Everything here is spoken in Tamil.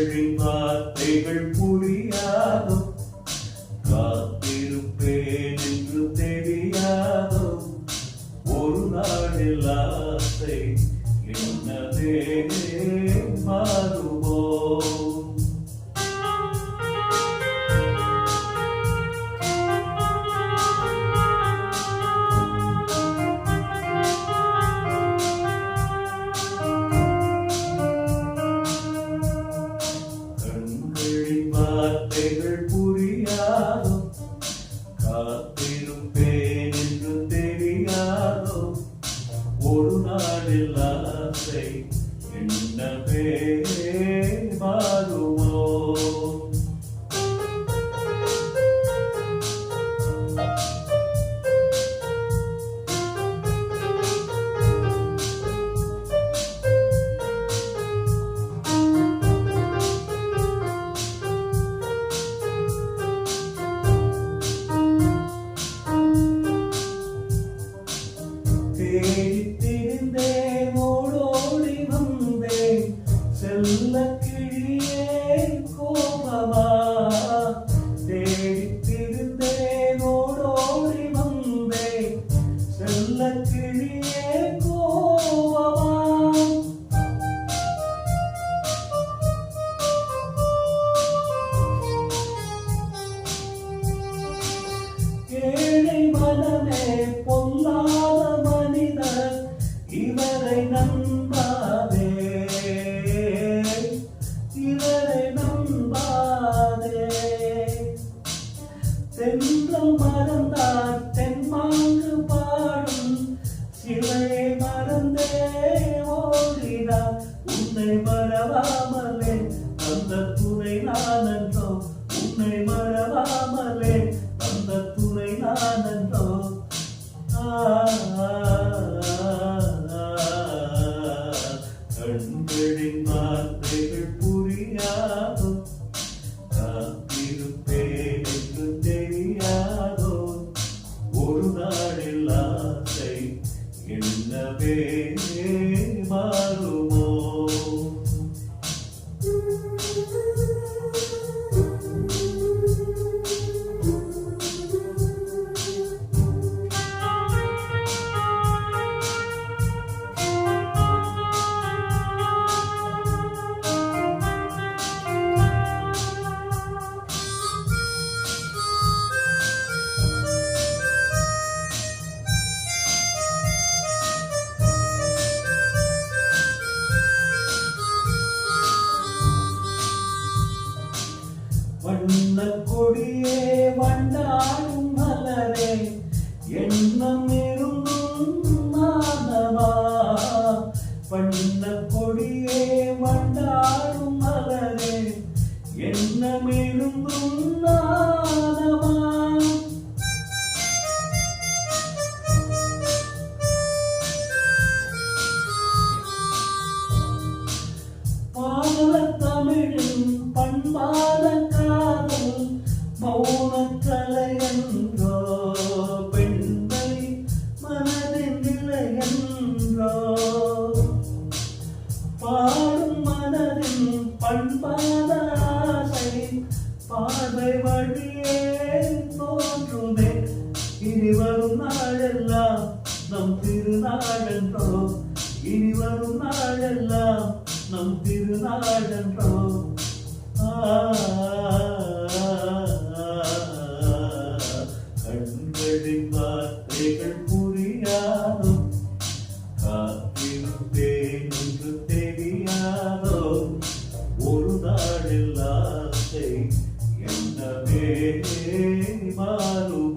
கண்களின் வார்த்தைகள் புரியாதோ, காத்திருப்பேன் என்று தெரியாதோ, ஒரு நாளில் ஆசை என்னதே மாறுமோ. வார்த்தைகள் புரியாதோ, காத்திருப்பேன் என்று தெரியாதோ, ஒரு நாளில் ஆசை என்னவே மாறுமோ. தேடித்திருந்தேன், ஓடோடி வந்தேன், செல்ல கிளியே கோபமா. தேடித்திருந்தேன், ஓடோடி வந்தேன், செல்ல கிளியே கோபமா. ஏழை மனமே பொல்லாத மனிதர், இவரை நம்பாதே, இவரை நம்பாதே. தென்றல் மறந்தார் தென்மாங்கு பாடும், சிலையை மறந்தே ஓடினார். உன்னை மறவாமலே அந்த துணை நானன்றோ, உன்னை மறவாமலே அந்த துணை நானன்றோ. கண்களின் வார்த்தைகள் புரியாதோ, காத்திருப்பேன் என்று தெரியாதோ, ஒரு நாளில் ஆசை என்னவே மாறுமோ. வண்ணக் கொடியே வண்டாடும் மலரே, எண்ணம் இருந்தும் நானமா. வண்ணக் கொடியே வண்டாடும் மலரே, எண்ணம் இருந்தும் நானமா. பாவலத் தமிழின் பண்பான காதல் மௌனக்கலை என்றோ, பெண்மை மனதின் நிலை என்றோ. பாடும் மனதின் பண்பான ஆசை பார்வை வழியே தோன்றுமே. இனி வரும் நாளெல்லாம் நம் திருநாளென்றோ, இனி வரும் நாளெல்லாம் நம் திருநாளென்றோ. கண்களின் வார்த்தைகள் புரியாதோ, காத்திருப்பேன் என்று தெரியாதோ, ஒரு நாளில் ஆசை என்னவே மாறும்.